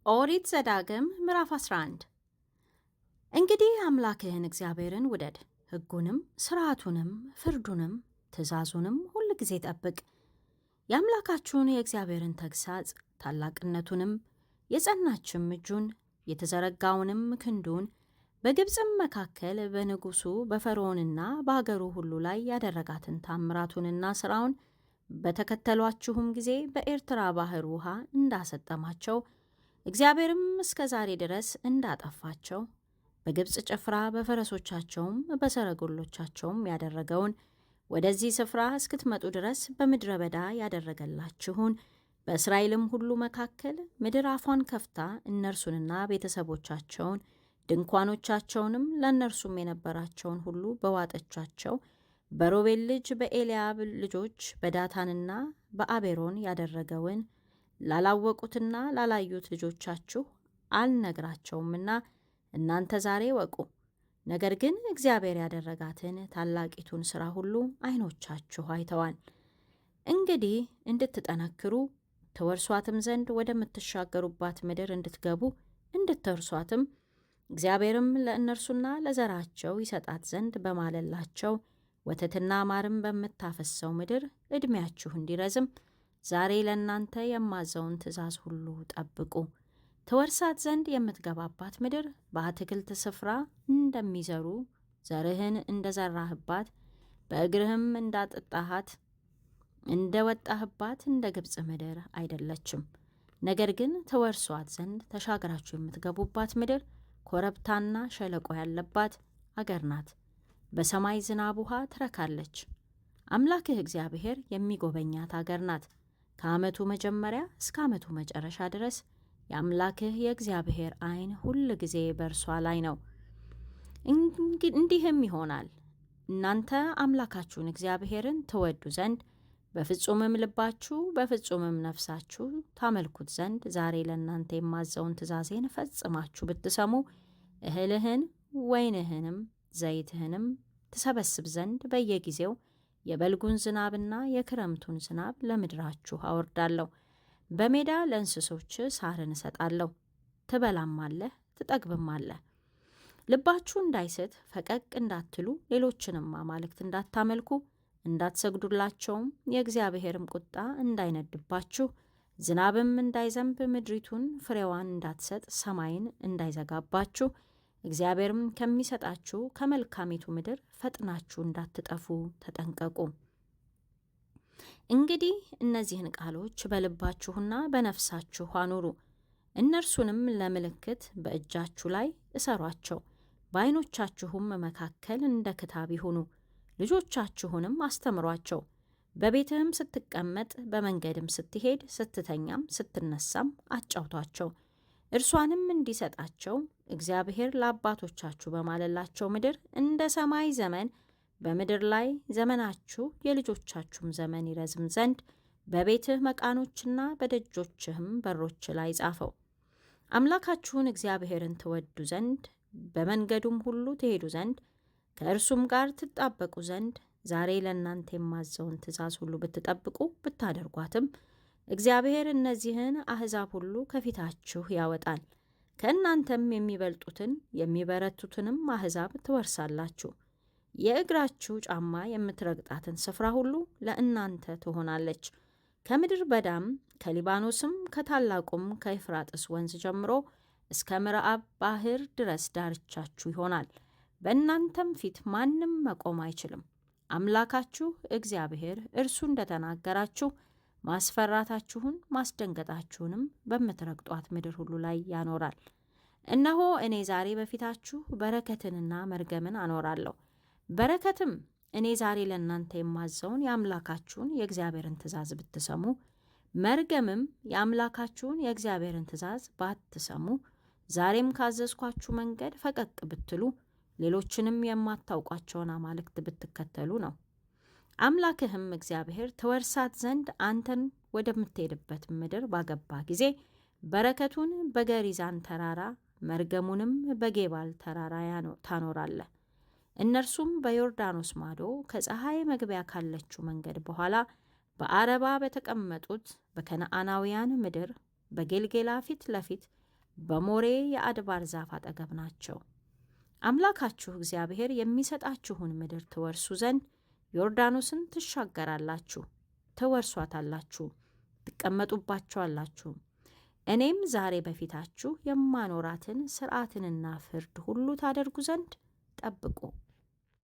ኦሪት ዘዳግም ምዕራፍ 11 እንግዲህ አምላክህን እግዚአብሔርን ውደድ፣ ሕጉንም ሥርዓቱንም ፍርዱንም ትእዛዙንም ሁል ጊዜ ጠብቅ። የአምላካችሁን የእግዚአብሔርን ተግሣጽ ታላቅነቱንም የጸናችም እጁን የተዘረጋውንም ክንዱን በግብፅም መካከል በንጉሡ በፈርዖንና በአገሩ ሁሉ ላይ ያደረጋትን ታምራቱንና ሥራውን በተከተሏችሁም ጊዜ በኤርትራ ባሕር ውኃ እንዳሰጠማቸው እግዚአብሔርም እስከ ዛሬ ድረስ እንዳጠፋቸው በግብፅ ጭፍራ በፈረሶቻቸውም በሰረገሎቻቸውም ያደረገውን ወደዚህ ስፍራ እስክትመጡ ድረስ በምድረ በዳ ያደረገላችሁን በእስራኤልም ሁሉ መካከል ምድር አፏን ከፍታ እነርሱንና ቤተሰቦቻቸውን ድንኳኖቻቸውንም ለእነርሱም የነበራቸውን ሁሉ በዋጠቻቸው በሮቤል ልጅ በኤልያብ ልጆች በዳታንና በአቤሮን ያደረገውን ላላወቁትና ላላዩት ልጆቻችሁ አልነግራቸውምና እናንተ ዛሬ ወቁ። ነገር ግን እግዚአብሔር ያደረጋትን ታላቂቱን ሥራ ሁሉ ዓይኖቻችሁ አይተዋል። እንግዲህ እንድትጠነክሩ ትወርሷትም ዘንድ ወደምትሻገሩባት ምድር እንድትገቡ እንድትወርሷትም እግዚአብሔርም ለእነርሱና ለዘራቸው ይሰጣት ዘንድ በማለላቸው ወተትና ማርም በምታፈሰው ምድር ዕድሜያችሁ እንዲረዝም ዛሬ ለእናንተ የማዘውን ትእዛዝ ሁሉ ጠብቁ። ትወርሳት ዘንድ የምትገባባት ምድር በአትክልት ስፍራ እንደሚዘሩ ዘርህን እንደዘራህባት በእግርህም እንዳጠጣሃት እንደወጣህባት እንደ ግብፅ ምድር አይደለችም። ነገር ግን ትወርሷት ዘንድ ተሻግራችሁ የምትገቡባት ምድር ኮረብታና ሸለቆ ያለባት አገር ናት። በሰማይ ዝናብ ውሃ ትረካለች። አምላክህ እግዚአብሔር የሚጎበኛት አገር ናት። ከዓመቱ መጀመሪያ እስከ ዓመቱ መጨረሻ ድረስ የአምላክህ የእግዚአብሔር ዓይን ሁል ጊዜ በእርሷ ላይ ነው። እንዲህም ይሆናል፣ እናንተ አምላካችሁን እግዚአብሔርን ትወዱ ዘንድ በፍጹምም ልባችሁ በፍጹምም ነፍሳችሁ ታመልኩት ዘንድ ዛሬ ለእናንተ የማዘውን ትእዛዜን ፈጽማችሁ ብትሰሙ እህልህን ወይንህንም ዘይትህንም ትሰበስብ ዘንድ በየጊዜው የበልጉን ዝናብና የክረምቱን ዝናብ ለምድራችሁ አወርዳለሁ። በሜዳ ለእንስሶች ሳርን እሰጣለሁ፣ ትበላማለህ ትጠግብማለህ። ልባችሁ እንዳይስት ፈቀቅ እንዳትሉ ሌሎችንም አማልክት እንዳታመልኩ እንዳትሰግዱላቸውም የእግዚአብሔርም ቁጣ እንዳይነድባችሁ ዝናብም እንዳይዘንብ ምድሪቱን ፍሬዋን እንዳትሰጥ ሰማይን እንዳይዘጋባችሁ እግዚአብሔርም ከሚሰጣችሁ ከመልካሚቱ ምድር ፈጥናችሁ እንዳትጠፉ ተጠንቀቁ። እንግዲህ እነዚህን ቃሎች በልባችሁና በነፍሳችሁ አኑሩ፣ እነርሱንም ለምልክት በእጃችሁ ላይ እሰሯቸው፣ በዓይኖቻችሁም መካከል እንደ ክታብ ይሁኑ። ልጆቻችሁንም አስተምሯቸው፣ በቤትህም ስትቀመጥ በመንገድም ስትሄድ ስትተኛም ስትነሳም አጫውቷቸው። እርሷንም እንዲሰጣቸው እግዚአብሔር ለአባቶቻችሁ በማለላቸው ምድር እንደ ሰማይ ዘመን በምድር ላይ ዘመናችሁ የልጆቻችሁም ዘመን ይረዝም ዘንድ በቤትህ መቃኖችና በደጆችህም በሮች ላይ ጻፈው። አምላካችሁን እግዚአብሔርን ትወዱ ዘንድ በመንገዱም ሁሉ ትሄዱ ዘንድ ከእርሱም ጋር ትጣበቁ ዘንድ ዛሬ ለእናንተ የማዘውን ትእዛዝ ሁሉ ብትጠብቁ ብታደርጓትም እግዚአብሔር እነዚህን አሕዛብ ሁሉ ከፊታችሁ ያወጣል። ከእናንተም የሚበልጡትን የሚበረቱትንም አሕዛብ ትወርሳላችሁ። የእግራችሁ ጫማ የምትረግጣትን ስፍራ ሁሉ ለእናንተ ትሆናለች። ከምድር በዳም ከሊባኖስም ከታላቁም ከኤፍራጥስ ወንዝ ጀምሮ እስከ ምዕራብ ባሕር ድረስ ዳርቻችሁ ይሆናል። በእናንተም ፊት ማንም መቆም አይችልም። አምላካችሁ እግዚአብሔር እርሱ እንደተናገራችሁ ማስፈራታችሁን ማስደንገጣችሁንም በምትረግጧት ምድር ሁሉ ላይ ያኖራል። እነሆ እኔ ዛሬ በፊታችሁ በረከትንና መርገምን አኖራለሁ። በረከትም እኔ ዛሬ ለእናንተ የማዘውን የአምላካችሁን የእግዚአብሔርን ትእዛዝ ብትሰሙ፣ መርገምም የአምላካችሁን የእግዚአብሔርን ትእዛዝ ባትሰሙ፣ ዛሬም ካዘዝኳችሁ መንገድ ፈቀቅ ብትሉ፣ ሌሎችንም የማታውቋቸውን አማልክት ብትከተሉ ነው። አምላክህም እግዚአብሔር ትወርሳት ዘንድ አንተን ወደምትሄድበት ምድር ባገባ ጊዜ በረከቱን በገሪዛን ተራራ መርገሙንም በጌባል ተራራ ታኖራለህ። እነርሱም በዮርዳኖስ ማዶ ከፀሐይ መግቢያ ካለችው መንገድ በኋላ በአረባ በተቀመጡት በከነዓናውያን ምድር በጌልጌላ ፊት ለፊት በሞሬ የአድባር ዛፍ አጠገብ ናቸው። አምላካችሁ እግዚአብሔር የሚሰጣችሁን ምድር ትወርሱ ዘንድ ዮርዳኖስን ትሻገራላችሁ፣ ትወርሷታላችሁ፣ ትቀመጡባቸዋላችሁ። እኔም ዛሬ በፊታችሁ የማኖራትን ሥርዓትንና ፍርድ ሁሉ ታደርጉ ዘንድ ጠብቁ።